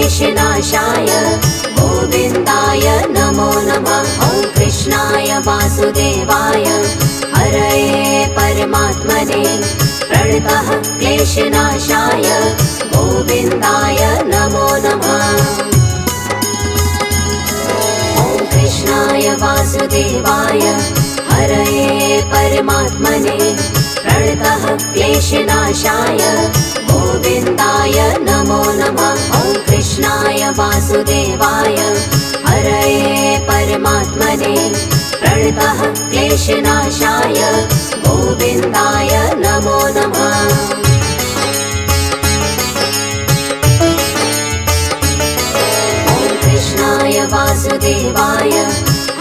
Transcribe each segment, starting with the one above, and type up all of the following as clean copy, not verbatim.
क्लेशनाशाय गोविन्दाय नमो नमः। ॐ कृष्णाय वासुदेवाय हरये परमात्मने प्रणतः क्लेशनाशाय गोविन्दाय नमो नमः। ॐ कृष्णाय वासुदेवाय हरये परमात्मने प्रणतः क्लेशनाशाय गोविन्दाय नमो नमः। ॐ कृष्णाय वासुदेवाय हरये परमात्मने प्रणतः क्लेशनाशाय गोविन्दाय नमो नमः। ॐ कृष्णाय वासुदेवाय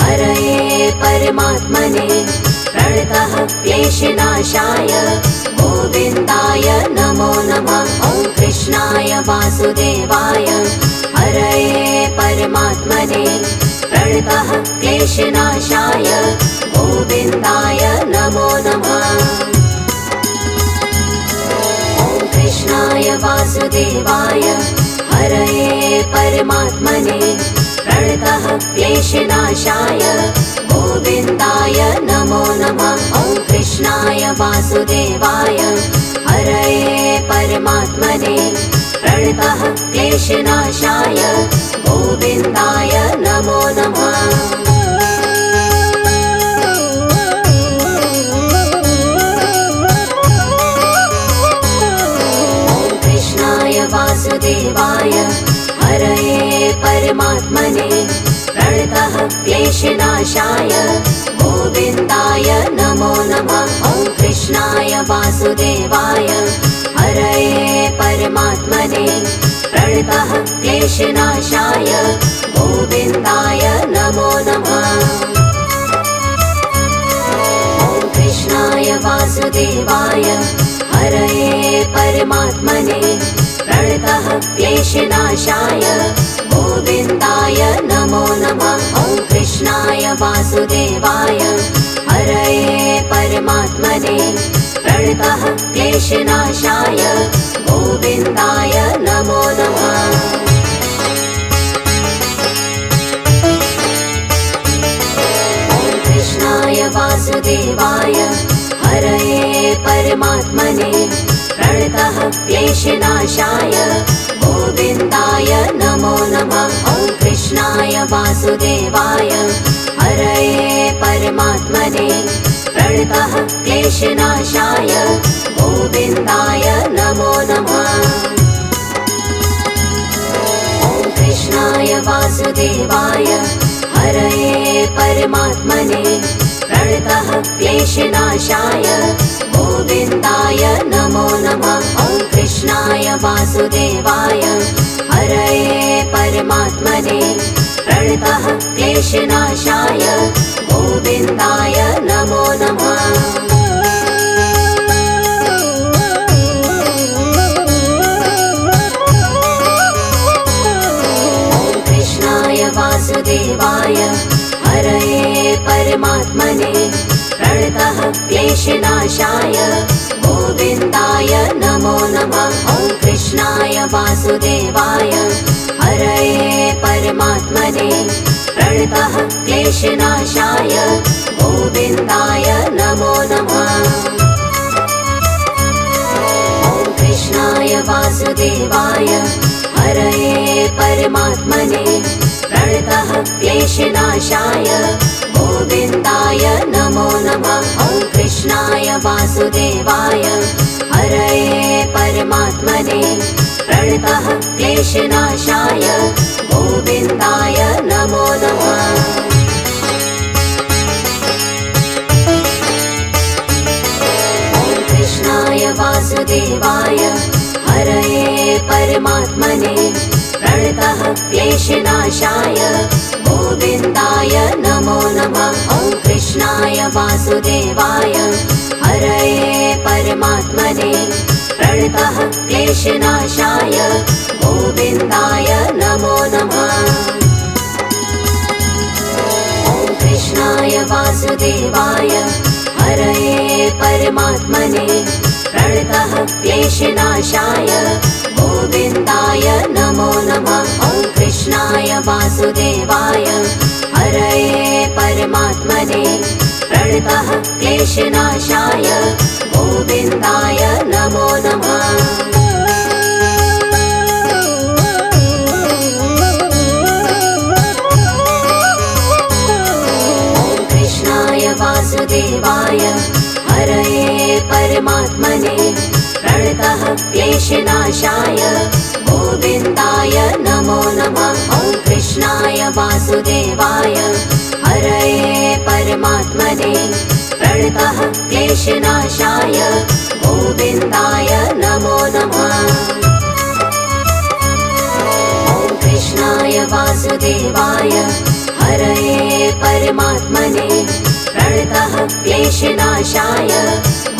हरये परमात्मने प्रणतः क्लेशनाशाय गोविन्दाय नमो नमः। ॐ कृष्णाय वासुदेवाय हरये परमात्मने प्रणतः क्लेशनाशाय गोविन्दाय नमो नमः। ॐ कृष्णाय वासुदेवाय हरये परमात्मने प्रणतः क्लेशनाशाय गोविन्दाय नमो नमः। ॐ कृष्णाय वासुदेवाय हरये परमात्मने प्रणतः क्लेशनाशाय गोविन्दाय नमो नमः। ॐ कृष्णाय वासुदेवाय हरये परमात्मने प्रणतः क्लेशनाशाय गोविन्दाय नमो नमः। ॐ कृष्णाय वासुदेवाय हरये परमात्मने प्रणतः क्लेशनाशाय गोविन्दाय नमो नमः। ॐ कृष्णाय वासुदेवाय हरये परमात्मने प्रणतः क्लेशनाशाय गोविन्दाय नमो नमः। ॐ कृष्णाय वासुदेवाय हरये परमात्मने प्रणतः क्लेशनाशाय गोविन्दाय नमो नमः। ॐ कृष्णाय वासुदेवाय हरये परमात्मने प्रणतः क्लेशनाशाय गोविन्दाय नमो नमः। ॐ कृष्णाय वासुदेवाय हरये परमात्मने प्रणतः क्लेशनाशाय गोविन्दाय नमो नमः। ॐ कृष्णाय वासुदेवाय हरये परमात्मने प्रणतः क्लेशनाशाय गोविन्दाय नमो नमः। ॐ कृष्णाय वासुदेवाय हरये परमात्मने प्रणतः क्लेशनाशाय गोविन्दाय नमो नमः। ॐ कृष्णाय वासुदेवाय हरये परमात्मने प्रणतः क्लेशनाशाय गोविन्दाय नमो नमः। ॐ कृष्णाय वासुदेवाय हरये परमात्मने प्रणतः क्लेशनाशाय गोविन्दाय नमो नमः। ॐ कृष्णाय वासुदेवाय हरये परमात्मने प्रणतः क्लेशनाशाय गोविन्दाय नमो नमः। ॐ कृष्णाय वासुदेवाय हरये परमात्मने प्रणतः क्लेशनाशाय गोविन्दाय नमो नमः। ॐ कृष्णाय वासुदेवाय हरये परमात्मने प्रणतः क्लेशनाशाय गोविन्दाय नमो नमः। ॐ कृष्णाय वासुदेवाय हरये परमात्मने प्रणतः क्लेशनाशाय गोविन्दाय नमो नमः। ॐ कृष्णाय वासुदेवाय हरये परमात्मने प्रणतः क्लेशनाशाय गोविन्दाय नमो नमः। वासुदेवाय हरये परमात्मने प्रणतः क्लेशनाशाय गोविन्दाय नमो नमः। वासुदेवाय हरये परमात्मने प्रणतः क्लेशनाशाय गोविन्दाय नमो नमः। ॐ कृष्णाय वासुदेवाय हरये परमात्मने प्रणतः क्लेशनाशाय गोविन्दाय नमो नमः। ॐ कृष्णाय वासुदेवाय हरये परमात्मने प्रणतः क्लेशनाशाय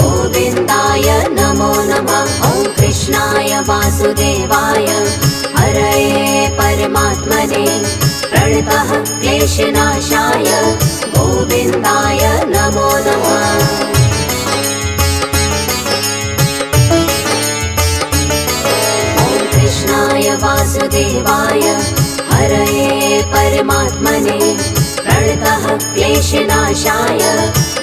गोविन्दाय नमो नमः। ॐ कृष्णाय वासुदेवाय हरये परमात्मने प्रणतः क्लेशनाशाय गोविन्दाय नमो नमः। ॐ कृष्णाय वासुदेवाय हरये परमात्मने प्रणतः क्लेशनाशाय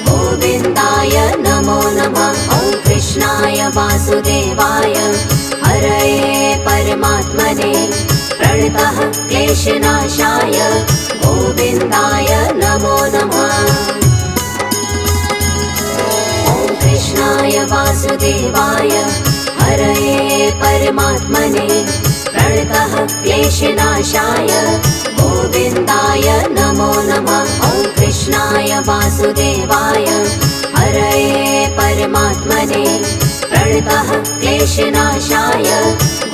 गोविन्दाय नमो नमः। ॐ कृष्णाय वासुदेवाय हरये परमात्मने प्रणतः क्लेशनाशाय गोविन्दाय नमो नमः। ॐ कृष्णाय वासुदेवाय हरये परमात्मने प्रणतः क्लेशनाशाय गोविन्दाय नमो नमः। ॐ कृष्णाय वासुदेवाय हरये परमात्मने प्रणतः क्लेशनाशाय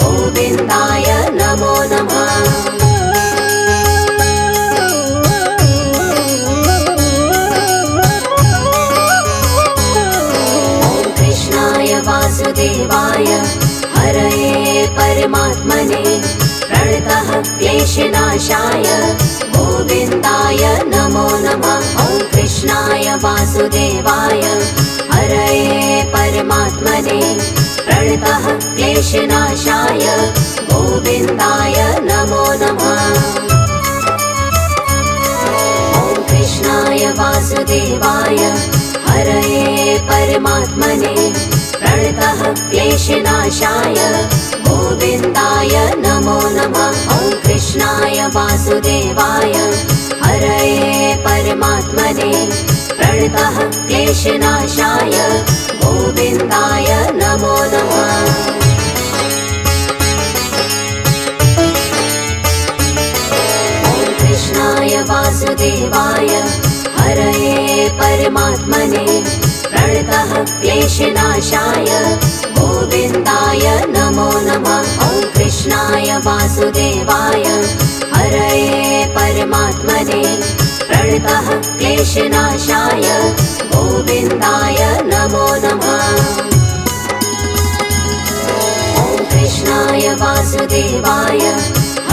गोविन्दाय नमो नमः। ॐ कृष्णाय वासुदेवाय हरये परमात्मने प्रणतः क्लेशनाशाय गोविन्दाय नमो नमः। ॐ कृष्णाय वासुदेवाय हरये परमात्मने प्रणतः क्लेशनाशाय गोविन्दाय नमो नमः। ॐ कृष्णाय वासुदेवाय हरये परमात्मने प्रणतः क्लेशनाशाय गोविन्दाय नमो नमः। ॐ कृष्णाय वासुदेवाय हरये परमात्मने प्रणतः क्लेशनाशाय गोविन्दाय नमो नमः। ॐ कृष्णाय वासुदेवाय हरये परमात्मने प्रणतः क्लेशनाशाय गोविन्दाय नमो नमः। ॐ कृष्णाय वासुदेवाय हरये परमात्मने प्रणतः क्लेशनाशाय गोविन्दाय नमो नमः। ॐ कृष्णाय वासुदेवाय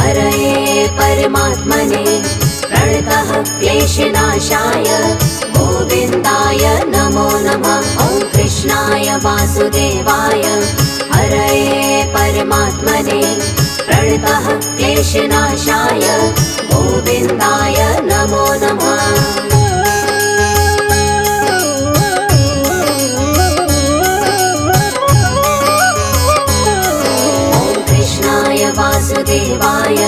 हरये परमात्मने प्रणतः क्लेशनाशाय गोविन्दाय नमो नमः। ॐ कृष्णाय वासुदेवाय हरये परमात्मने प्रणतः क्लेशनाशाय गोविन्दाय नमो नमः। ॐ कृष्णाय वासुदेवाय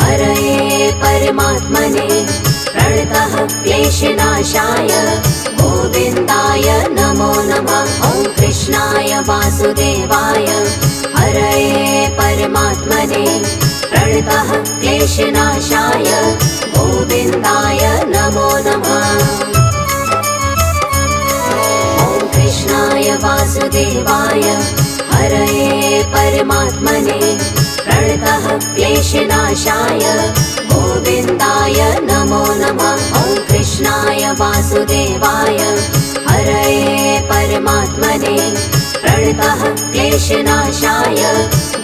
हरये परमात्मने प्रणतः क्लेशनाशाय गोविन्दाय नमो नमः। ॐ कृष्णाय वासुदेवाय हरये परमात्मने प्रणतः क्लेशनाशाय गोविन्दाय नमो नमः। ॐ कृष्णाय वासुदेवाय हरये परमात्मने प्रणतः क्लेशनाशाय गोविन्दाय नमो नमः। ॐ कृष्णाय वासुदेवाय हरये परमात्मने प्रणतः क्लेशनाशाय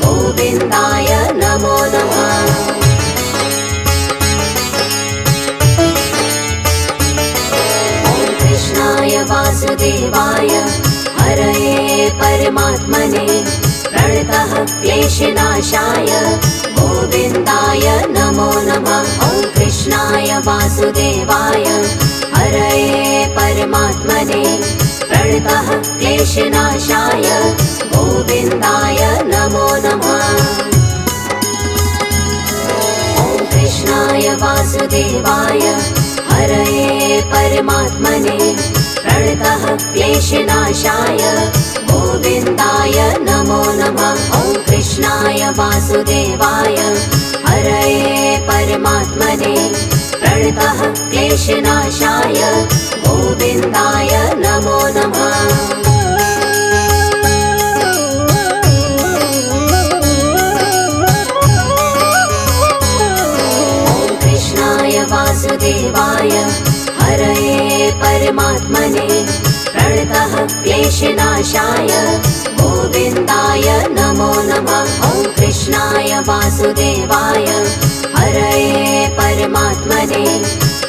गोविन्दाय नमो नमः। ॐ कृष्णाय वासुदेवाय हरये परमात्मने प्रणतः क्लेशनाशाय गोविन्दाय नमो नमः। ॐ वासुदेवाय हरये परमात्मने प्रणतः क्लेशनाशाय गोविन्दाय नमो नमः। ॐ कृष्णाय वासुदेवाय हरये परमात्मने प्रणतः क्लेशनाशाय गोविन्दाय नमो नमः। ॐ कृष्णाय वासुदेवाय हरये परमात्मने प्रणतः क्लेशनाशाय गोविन्दाय नमो नमः। ॐ कृष्णाय वासुदेवाय हरये परमात्मने प्रणतः क्लेशनाशाय गोविन्दाय नमो नमः। ॐ कृष्णाय वासुदेवाय हरये परमात्मने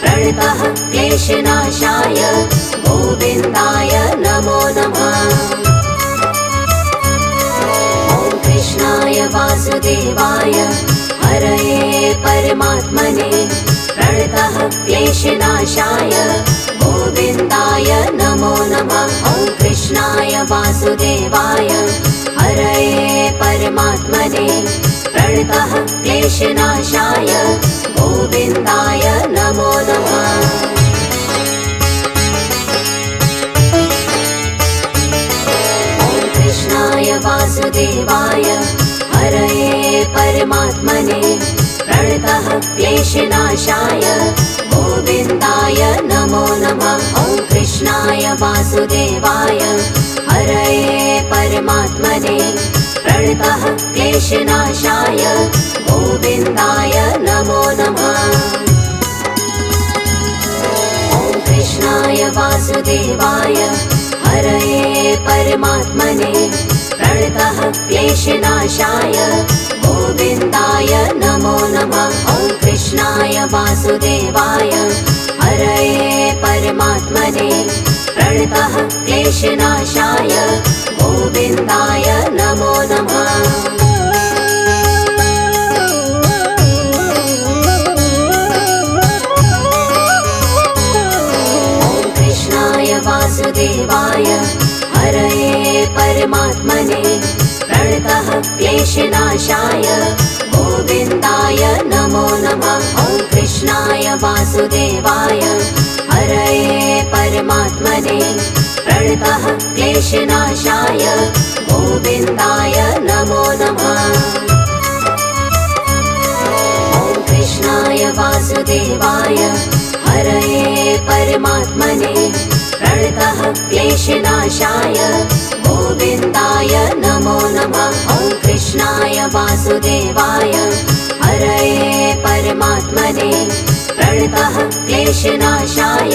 प्रणतः क्लेशनाशाय गोविन्दाय नमो नमः। ॐ कृष्णाय वासुदेवाय हरये परमात्मने प्रणतः क्लेशनाशाय गोविन्दाय नमो नमः। ॐ कृष्णाय वासुदेवाय हरये परमात्मने प्रणतः क्लेशनाशाय गोविन्दाय नमो नमः। ॐ कृष्णाय वासुदेवाय हरये परमात्मने प्रणतः क्लेशनाशाय गोविन्दाय नमो नमः। ॐ कृष्णाय वासुदेवाय हरये परमात्मने प्रणतः क्लेशनाशाय गोविन्दाय नमो नमः। ॐ कृष्णाय वासुदेवाय हरये परमात्मने प्रणतः क्लेशनाशाय गोविन्दाय नमो नमः। ॐ कृष्णाय वासुदेवाय हरये परमात्मने प्रणतः क्लेशनाशाय गोविन्दाय नमो नमः। ॐ कृष्णाय वासुदेवाय हरये परमात्मने प्रणतः क्लेशनाशाय गोविन्दाय नमो नमः। ॐ कृष्णाय वासुदेवाय हरये परमात्मने प्रणतः क्लेशनाशाय गोविन्दाय नमो नमः। ॐ कृष्णाय वासुदेवाय हरये परमात्मने प्रणतः क्लेशनाशाय गोविन्दाय नमो नमः। ॐ कृष्णाय वासुदेवाय हरये परमात्मने प्रणतः क्लेशनाशाय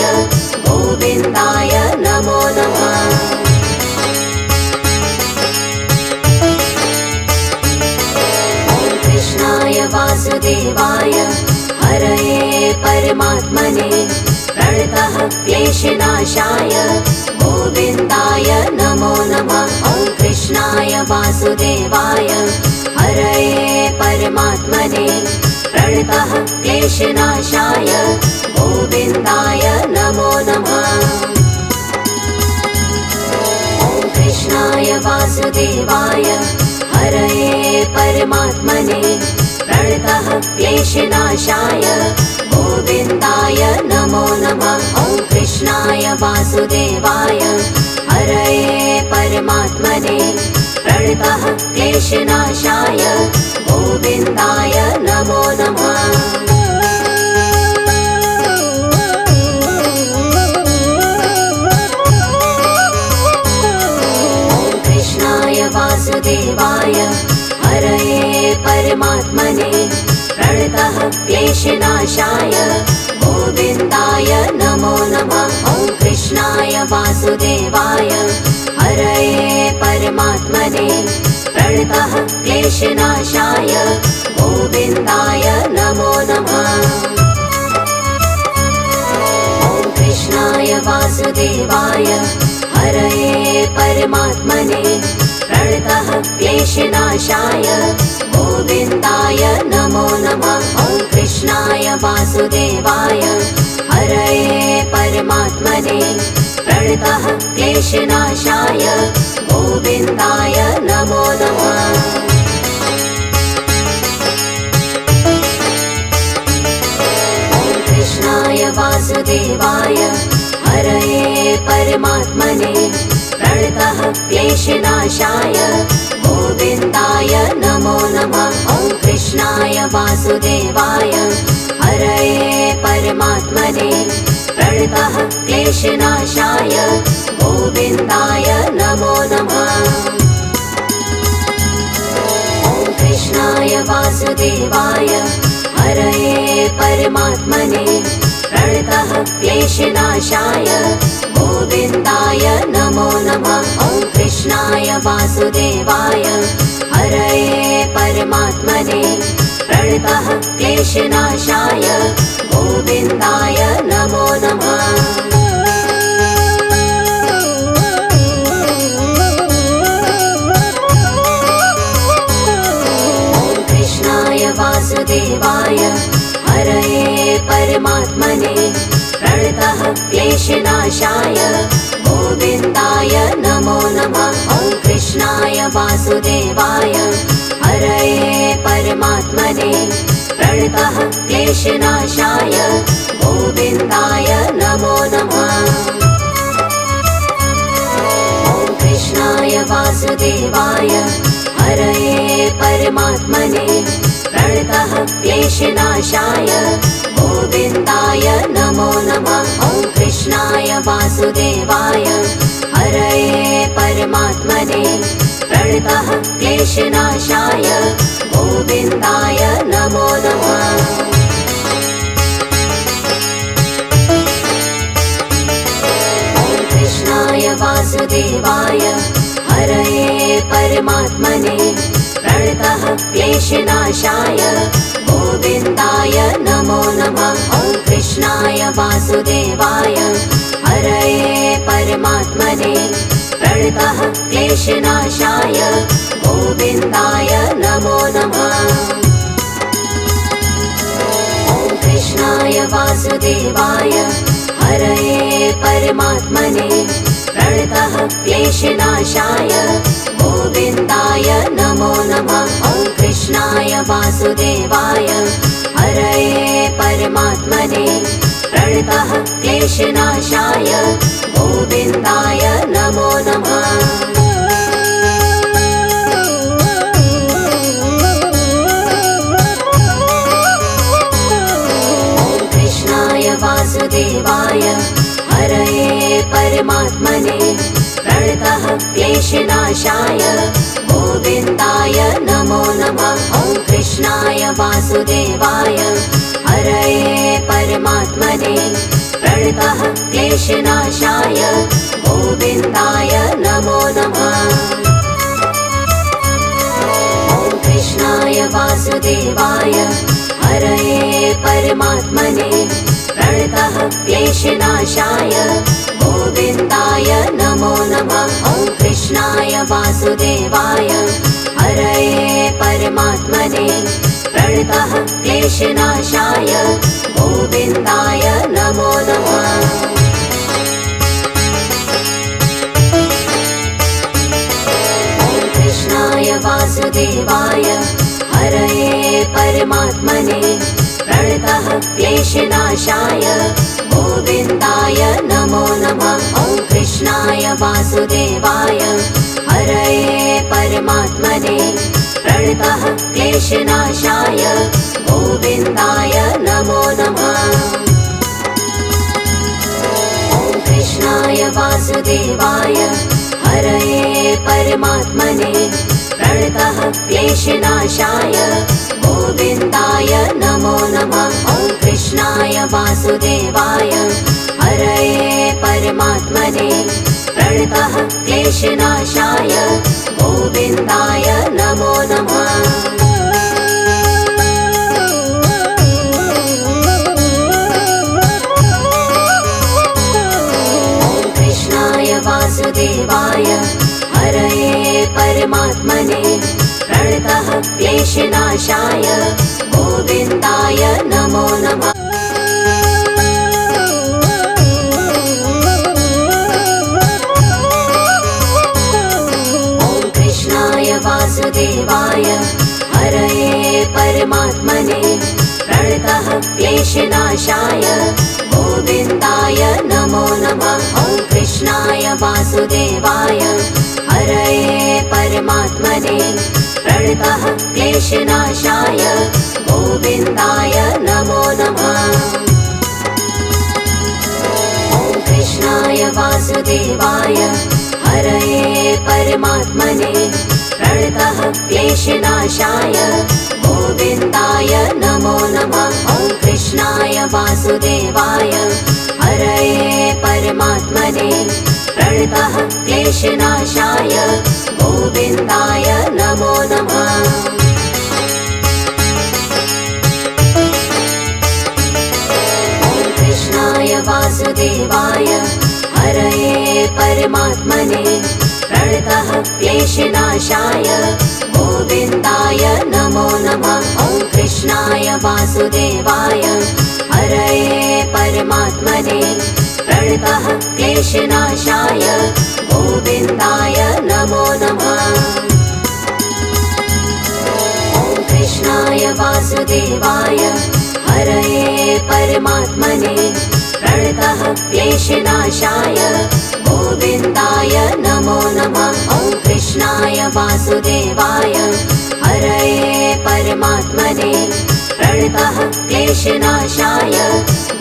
गोविन्दाय नमो नमः। ॐ कृष्णाय वासुदेवाय हरये परमात्मने प्रणतः क्लेशनाशाय गोविन्दाय नमो नमः। ॐ कृष्णाय वासुदेवाय हरये परमात्मने प्रणतः क्लेशनाशाय गोविन्दाय नमो नमः। ॐ कृष्णाय वासुदेवाय हरये परमात्मने प्रणतः क्लेशनाशाय गोविन्दाय नमो नमः। ॐ कृष्णाय वासुदेवाय हरये परमात्मने प्रणतः क्लेशनाशाय गोविन्दाय नमो नमः। ॐ कृष्णाय वासुदेवाय हरये परमात्मने प्रणतः क्लेशनाशाय गोविन्दाय नमो नमः। ॐ कृष्णाय वासुदेवाय हरये परमात्मने प्रणतः क्लेशनाशाय गोविन्दाय नमो नमः। ॐ कृष्णाय वासुदेवाय हरये परमात्मने प्रणतः क्लेशनाशाय गोविन्दाय नमो नमः। ॐ कृष्णाय वासुदेवाय वासुदेवाय हरये परमात्मने प्रणतः क्लेशनाशाय गोविन्दाय नमो नमः। कृष्णाय वासुदेवाय हरये परमात्मने प्रणतः क्लेशनाशाय गोविन्दाय नमो नमः। ॐ कृष्णाय वासुदेवाय हरये परमात्मने प्रणतः क्लेशनाशाय गोविन्दाय नमो नमः। ॐ कृष्णाय वासुदेवाय हरये परमात्मने प्रणतः क्लेशनाशाय गोविन्दाय नमो नमः। ॐ कृष्णाय वासुदेवाय हरये परमात्मने प्रणतः क्लेशनाशाय गोविन्दाय नमो नमः। वासुदेवाय हरये परमात्मने प्रणतः क्लेशनाशाय गोविन्दाय नमो नमः। ॐ कृष्णाय वासुदेवाय हरये परमात्मने प्रणतः क्लेशनाशाय गोविन्दाय नमो नमः। ॐ कृष्णाय वासुदेवाय हरये परमात्मने प्रणतः क्लेशनाशाय गोविन्दाय नमो नमः। ॐ कृष्णाय वासुदेवाय हरये परमात्मने प्रणतः क्लेशनाशाय गोविन्दाय नमो नमः। ॐ कृष्णाय वासुदेवाय हरये परमात्मने प्रणतः क्लेशनाशाय गोविन्दाय नमो नमः। ॐ कृष्णाय वासुदेवाय हरये परमात्मने प्रणतः क्लेशनाशाय गोविन्दाय नमो नमः। ॐ कृष्णाय वासुदेवाय हरये परमात्मने प्रणतः क्लेशनाशाय गोविन्दाय नमो नमः। ॐ कृष्णाय वासुदेवाय हरये परमात्मने प्रणतः क्लेशनाशाय गोविन्दाय नमो नमः। ॐ कृष्णाय वासुदेवाय हरये परमात्मने प्रणतः क्लेशनाशाय गोविन्दाय नमो नमः। ॐ कृष्णाय वासुदेवाय हरये परमात्मने प्रणतः क्लेशनाशाय गोविन्दाय नमो नमः। ॐ कृष्णाय वासुदेवाय हरये परमात्मने प्रणतः क्लेशनाशाय गोविन्दाय नमो नमः। ॐ कृष्णाय वासुदेवाय हरये परमात्मने प्रणतः क्लेशनाशाय गोविन्दाय नमो नमः। ॐ कृष्णाय वासुदेवाय हरये परमात्मने प्रणतः क्लेशनाशाय गोविन्दाय नमो नमः। ॐ कृष्णाय वासुदेवाय हरये परमात्मने प्रणतः क्लेशनाशाय गोविन्दाय नमो नमः। ॐ कृष्णाय वासुदेवाय हरये परमात्मने प्रणतः क्लेशनाशाय गोविन्दाय नमो नमः। ॐ कृष्णाय वासुदेवाय हरये परमात्मने प्रणतः क्लेशनाशाय गोविन्दाय नमो नमः। ॐ कृष्णाय वासुदेवाय हरये परमात्मने प्रणतः क्लेशनाशाय गोविन्दाय नमो नमः। प्रणतः क्लेशनाशाय गोविन्दाय नमो नमः। ॐ कृष्णाय वासुदेवाय हरये परमात्मने प्रणतः क्लेशनाशाय गोविन्दाय नमो नमः। ॐ कृष्णाय वासुदेवाय हरये परमात्मने प्रणतः क्लेशनाशाय गोविन्दाय नमो नमः। ॐ कृष्णाय वासुदेवाय हरये परमात्मने प्रणतः क्लेशनाशाय गोविन्दाय नमो नमः। ॐ कृष्णाय वासुदेवाय हरये परमात्मने प्रणतः क्लेशनाशाय गोविन्दाय नमो नमः। ॐ कृष्णाय वासुदेवाय हरये परमात्मने प्रणतः क्लेशनाशाय गोविन्दाय नमो नमः। ॐ कृष्णाय वासुदेवाय हरये परमात्मने प्रणतः क्लेशनाशाय गोविन्दाय नमो नमः। ॐ कृष्णाय वासुदेवाय हरये परमात्मने प्रणतः क्लेशनाशाय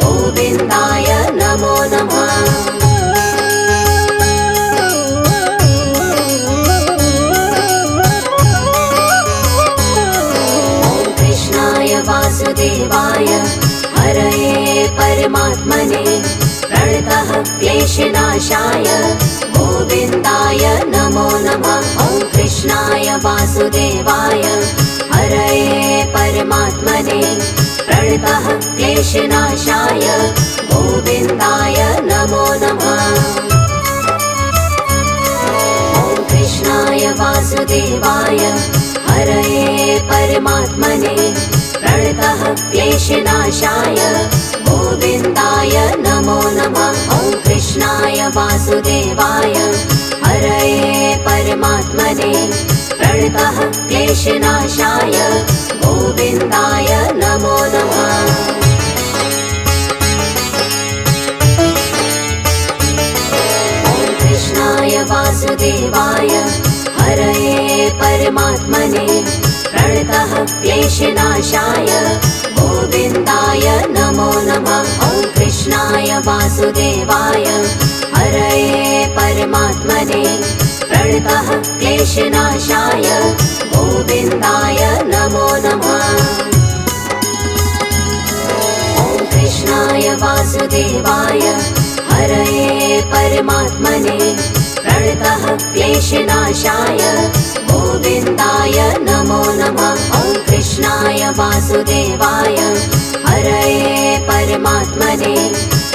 गोविन्दाय नमो नमः। ॐ कृष्णाय वासुदेवाय हरये परमात्मने प्रणतः क्लेशनाशाय गोविन्दाय नमो नमः। ॐ कृष्णाय वासुदेवाय हरये परमात्मने प्रणतः क्लेशनाशाय गोविन्दाय नमो नमः। ॐ कृष्णाय वासुदेवाय हरये परमात्मने प्रणतः क्लेशनाशाय गोविन्दाय नमो नमः। ॐ कृष्णाय वासुदेवाय हरये परमात्मने प्रणतः क्लेशनाशाय गोविन्दाय नमो नमः। ॐ कृष्णाय वासुदेवाय हरये परमात्मने प्रणतः क्लेशनाशाय गोविन्दाय नमो नमः। ॐ कृष्णाय वासुदेवाय हरये परमात्मने प्रणतः क्लेशनाशाय गोविन्दाय नमो नमः। ॐ कृष्णाय वासुदेवाय हरये परमात्मने प्रणतः क्लेशनाशाय गोविन्दाय नमो नमः। ॐ कृष्णाय वासुदेवाय हरये परमात्मने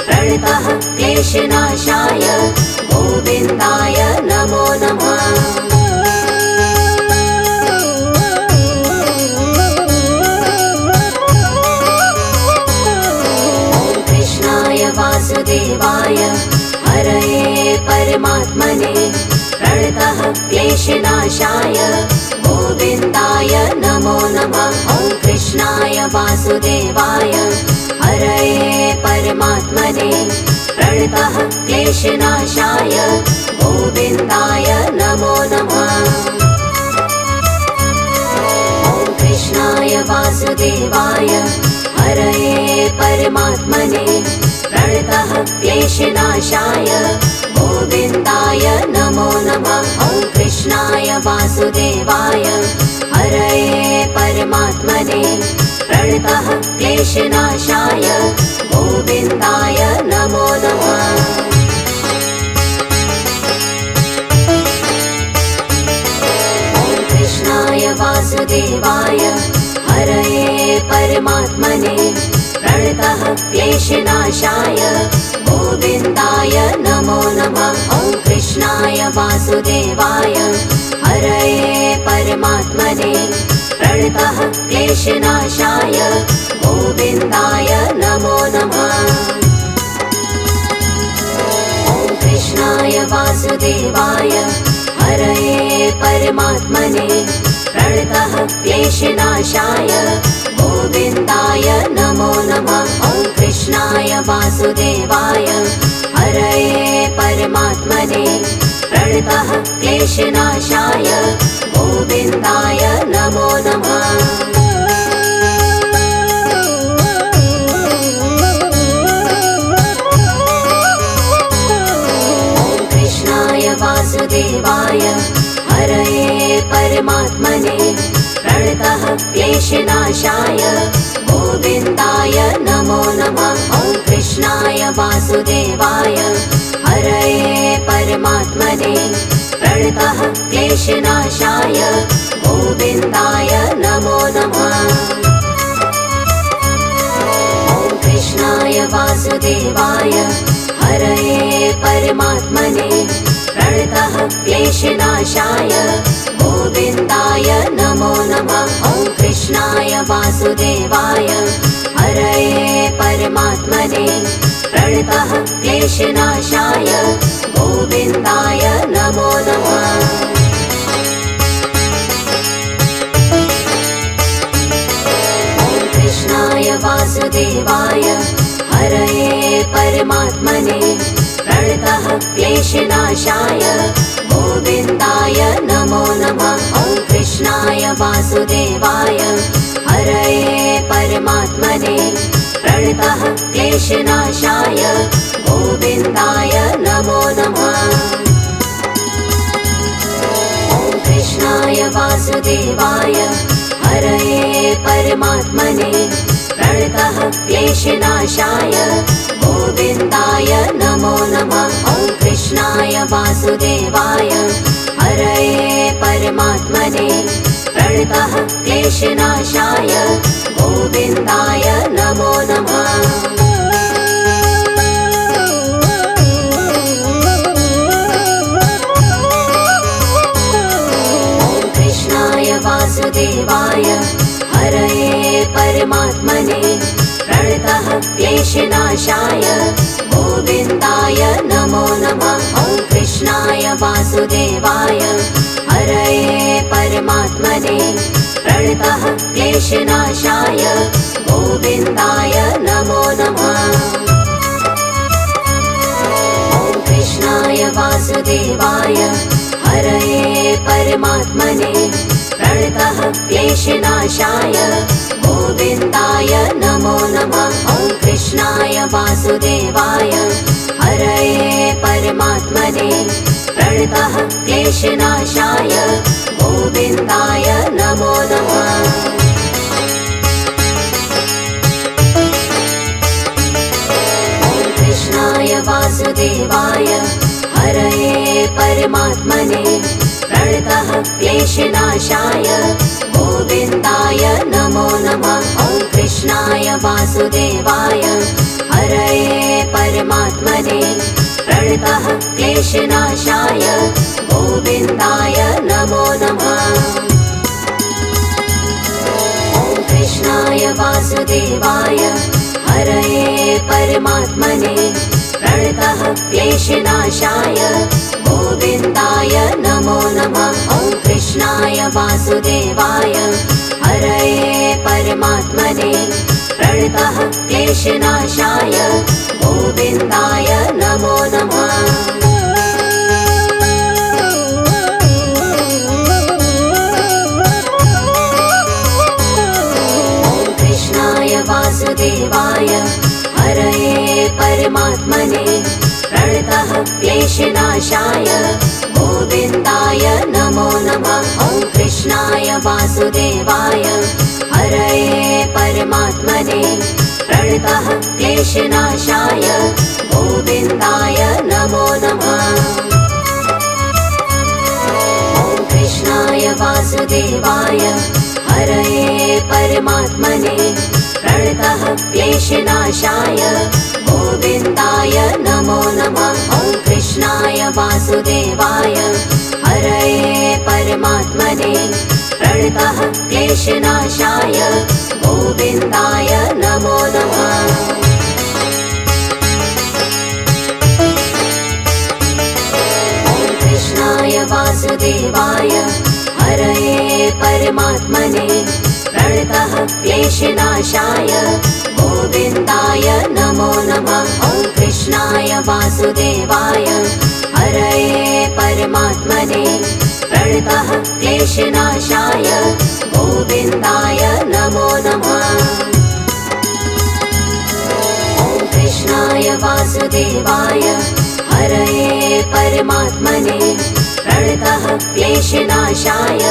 प्रणतः क्लेशनाशाय गोविन्दाय नमो नमः। ॐ कृष्णाय वासुदेवाय हरये परमात्मने प्रणतः क्लेशनाशाय गोविन्दाय नमो नमः। ॐ कृष्णाय वासुदेवाय हरये परमात्मने प्रणतः क्लेशनाशाय गोविन्दाय नमो नमः। ॐ कृष्णाय वासुदेवाय हरये परमात्मने प्रणतः क्लेशनाशाय गोविन्दाय नमो नमः। ॐ कृष्णाय वासुदेवाय हरये परमात्मने प्रणतः क्लेशनाशाय गोविन्दाय नमो नमः। ॐ कृष्णाय वासुदेवाय हरये परमात्मने प्रणतः क्लेशनाशाय गोविन्दाय नमो नमः। ॐ कृष्णाय वासुदेवाय हरये परमात्मने प्रणतः क्लेशनाशाय गोविन्दाय नमो नमः। ॐ कृष्णाय वासुदेवाय हरये परमात्मने प्रणतः क्लेशनाशाय गोविन्दाय नमो वासुदेवाय हरये परमात्मने प्रणतः क्लेशनाशाय गोविन्दाय नमो नमः। वासुदेवाय हरये परमात्मने प्रणतः क्लेशनाशाय गोविन्दाय नमो नमः। ॐ कृष्णाय वासुदेवाय हरये परमात्मने प्रणतः क्लेशनाशाय गोविन्दाय नमो नमः। ॐ कृष्णाय वासुदेवाय हरये परमात्मने प्रणतः क्लेशनाशाय गोविन्दाय नमो नमः। ॐ कृष्णाय वासुदेवाय हरये परमात्मने प्रणतः क्लेशनाशाय गोविन्दाय नमो नमः। ॐ कृष्णाय वासुदेवाय हरये परमात्मने प्रणतः क्लेशनाशाय गोविन्दाय नमो नमः। ॐ कृष्णाय वासुदेवाय हरये परमात्मने प्रणतः क्लेशनाशाय गोविन्दाय नमो नमः। ॐ कृष्णाय वासुदेवाय हरये परमात्मने प्रणतः क्लेशनाशाय गोविन्दाय नमो नमः। ॐ कृष्णाय वासुदेवाय हरये परमात्मने प्रणतः क्लेशनाशाय गोविन्दाय नमो नमः। ॐ कृष्णाय वासुदेवाय हरये परमात्मने प्रणतः क्लेशनाशाय गोविन्दाय नमो नमः। ॐ कृष्णाय वासुदेवाय हरये परमात्मने प्रणतः क्लेशनाशाय गोविन्दाय नमो नमः। ॐ कृष्णाय वासुदेवाय हरये परमात्मने प्रणतः क्लेशनाशाय गोविन्दाय नमो नमः। ॐ कृष्णाय वासुदेवाय हरये परमात्मने प्रणतः क्लेशनाशाय गोविन्दाय नमो नमः। ॐ कृष्णाय वासुदेवाय हरये परमात्मने प्रणतः क्लेशनाशाय गोविन्दाय नमो नमः। ॐ कृष्णाय वासुदेवाय हरये परमात्मने प्रणतः क्लेशनाशाय गोविन्दाय नमो नमः। ॐ कृष्णाय वासुदेवाय हरये परमात्मने प्रणतः क्लेशनाशाय गोविन्दाय नमो नमः। ॐ कृष्णाय वासुदेवाय हरये परमात्मने प्रणतः क्लेशनाशाय गोविन्दाय नमो नमः। ॐ कृष्णाय वासुदेवाय हरये परमात्मने प्रणतः क्लेशनाशाय गोविन्दाय नमो नमः। ॐ कृष्णाय वासुदेवाय हरये परमात्मने प्रणतः क्लेशनाशाय गोविन्दाय नमो नमः। ॐ कृष्णाय वासुदेवाय हरये परमात्मने प्रणतः क्लेशनाशाय गोविन्दाय नमो नमः। ॐ कृष्णाय वासुदेवाय हरये परमात्मने प्रणतः क्लेशनाशाय गोविन्दाय नमो नमः। ॐ कृष्णाय वासुदेवाय हरये परमात्मने प्रणतः क्लेशनाशाय गोविन्दाय नमो नमः। ॐ कृष्णाय वासुदेवाय हरये परमात्मने प्रणतः क्लेशनाशाय गोविन्दाय नमो नमः। ॐ कृष्णाय वासुदेवाय हरये परमात्मने प्रणतः क्लेशनाशाय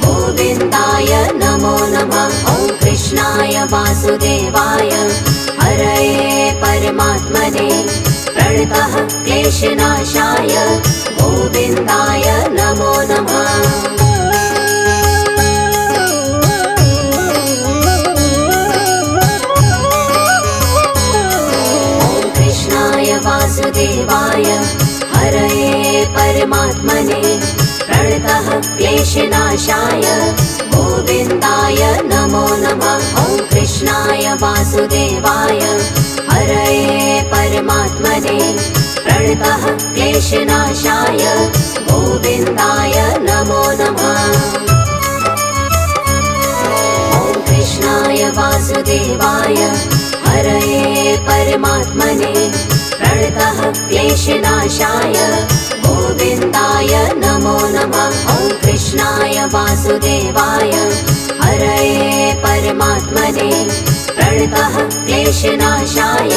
गोविन्दाय नमो नमः। ॐ कृष्णाय वासुदेवाय हरये परमात्मने प्रणतः क्लेशनाशाय गोविन्दाय नमो नमः। ॐ कृष्णाय वासुदेवाय हरये परमात्मने प्रणतः क्लेशनाशाय गोविन्दाय नमो नमः। ॐ कृष्णाय वासुदेवाय हरये परमात्मने प्रणतः क्लेशनाशाय गोविन्दाय नमो नमः। ॐ कृष्णाय वासुदेवाय हरये परमात्मने प्रणतः क्लेशनाशाय गोविन्दाय नमो नमः। ॐ कृष्णाय वासुदेवाय हरये परमात्मने प्रणतः क्लेशनाशाय